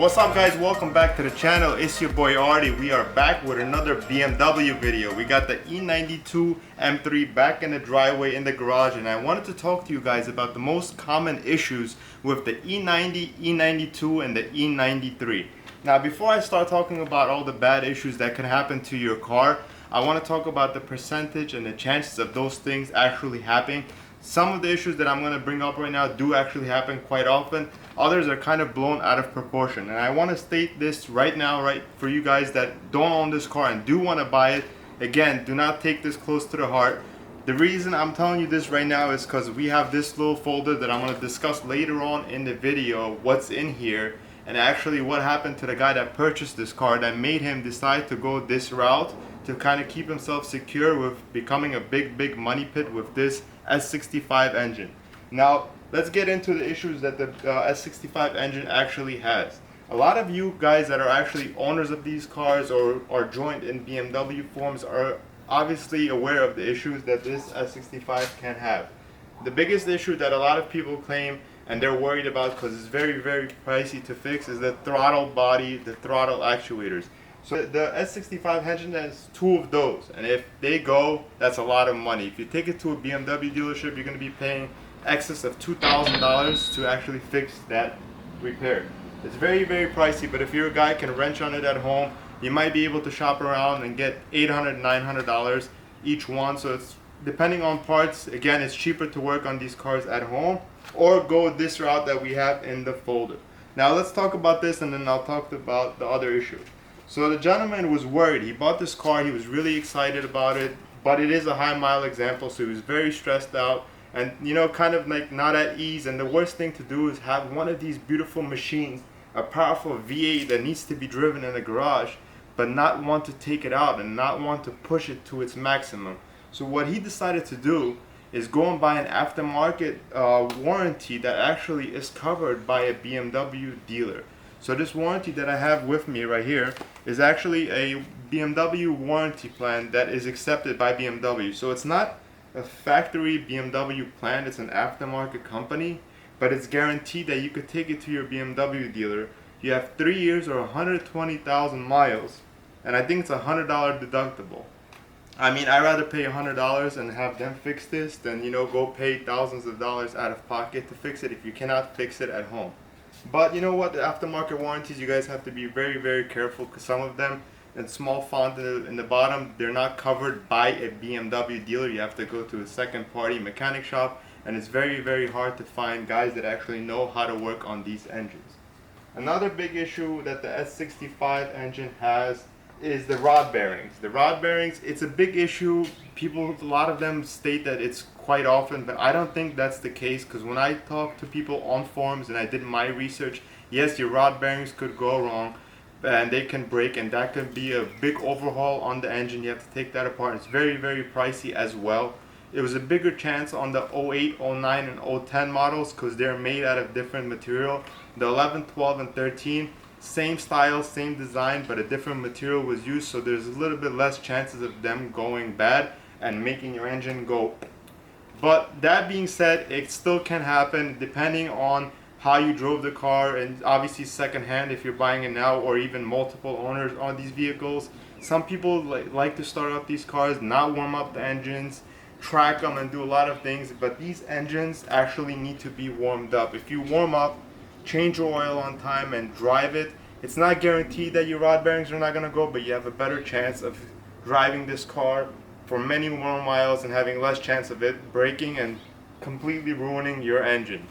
What's up guys, welcome back to the channel. It's your boy Artie. We are back with another BMW video. We got the E92 M3 back in the driveway in the garage, and I wanted to talk to you guys about the most common issues with the E90, E92 and the E93. Now before I start talking about all the bad issues that can happen to your car, I want to talk about the percentage and the chances of those things actually happening. Some of the issues that I'm going to bring up right now do actually happen quite often. Others are kind of blown out of proportion. And I want to state this right now, right, for you guys that don't own this car and do want to buy it. Again, do not take this close to the heart. The reason I'm telling you this right now is because we have this little folder that I'm going to discuss later on in the video what's in here. And actually what happened to the guy that purchased this car that made him decide to go this route to kind of keep himself secure with becoming a big money pit with this S65 engine. Now let's get into the issues that the S65 engine actually has. A lot of you guys that are actually owners of these cars or are joined in BMW forums are obviously aware of the issues that this S65 can have. The biggest issue that a lot of people claim and they're worried about because it's very pricey to fix is the throttle body, the throttle actuators. So the S65 engine has two of those, and if they go, that's a lot of money. If you take it to a BMW dealership, you're going to be paying excess of $2,000 to actually fix that repair. It's very pricey, but if you're a guy can wrench on it at home, you might be able to shop around and get $800, $900 each one. So it's depending on parts. Again, it's cheaper to work on these cars at home or go this route that we have in the folder. Now let's talk about this, and then I'll talk about the other issue. So the gentleman was worried. He bought this car, he was really excited about it, but it is a high mile example, so he was very stressed out and, you know, kind of like not at ease. And the worst thing to do is have one of these beautiful machines, a powerful V8 that needs to be driven in a garage, but not want to take it out and not want to push it to its maximum. So what he decided to do is go and buy an aftermarket warranty that actually is covered by a BMW dealer. So this warranty that I have with me right here is actually a BMW warranty plan that is accepted by BMW. So it's not a factory BMW plan, it's an aftermarket company, but it's guaranteed that you could take it to your BMW dealer. You have 3 years or 120,000 miles, and I think it's a $100 deductible. I mean, I'd rather pay $100 and have them fix this than, you know, go pay thousands of dollars out of pocket to fix it if you cannot fix it at home. But you know what, the aftermarket warranties, you guys have to be very careful, because some of them in small font in the bottom, they're not covered by a BMW dealer. You have to go to a second party mechanic shop, and it's very hard to find guys that actually know how to work on these engines. Another big issue that the S65 engine has is the rod bearings. The rod bearings, it's a big issue. People, a lot of them state that it's quite often, but I don't think that's the case, because when I talk to people on forums and I did my research, yes, your rod bearings could go wrong and they can break, and that could be a big overhaul on the engine. You have to take that apart. It's very pricey as well. It was a bigger chance on the 08, 09 and 010 models because they're made out of different material. The 11, 12 and 13, same style, same design, but a different material was used, so there's a little bit less chances of them going bad and making your engine go. But that being said, it still can happen depending on how you drove the car, and obviously secondhand if you're buying it now, or even multiple owners on these vehicles. Some people like to start up these cars, not warm up the engines, track them and do a lot of things, but these engines actually need to be warmed up. If you warm up, change your oil on time and drive it, it's not guaranteed that your rod bearings are not going to go, but you have a better chance of driving this car for many more miles and having less chance of it breaking and completely ruining your engine.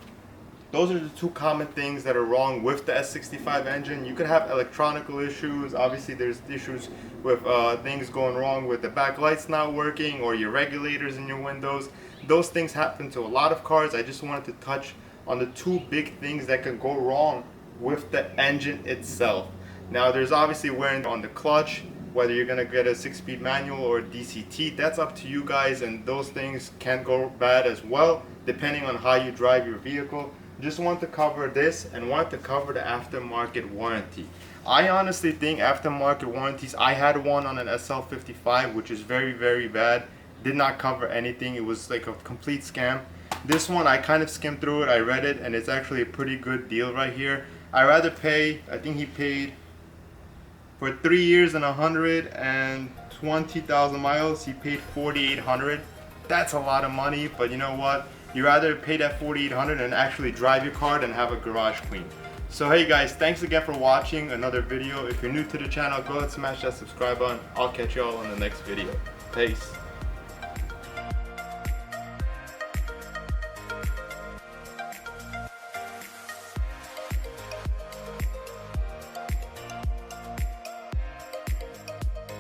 Those are the two common things that are wrong with the S65 engine. You could have electronical issues. Obviously there's issues with things going wrong with the back lights not working or your regulators in your windows. Those things happen to a lot of cars. I just wanted to touch on the two big things that can go wrong with the engine itself. Now there's obviously wearing on the clutch, whether you're going to get a 6-speed manual or DCT, that's up to you guys, and those things can go bad as well depending on how you drive your vehicle. Just want to cover this and want to cover the aftermarket warranty. I honestly think aftermarket warranties, I had one on an SL55 which is very bad, did not cover anything. It was like a complete scam. This one I kind of skimmed through it, I read it, and it's actually a pretty good deal right here. I'd rather pay, I think he paid for 3 years and 120,000 miles, he paid 4,800. That's a lot of money, but you know what? You rather pay that 4,800 and actually drive your car than have a garage clean. So hey guys, thanks again for watching another video. If you're new to the channel, go ahead and smash that subscribe button. I'll catch y'all in the next video. Peace.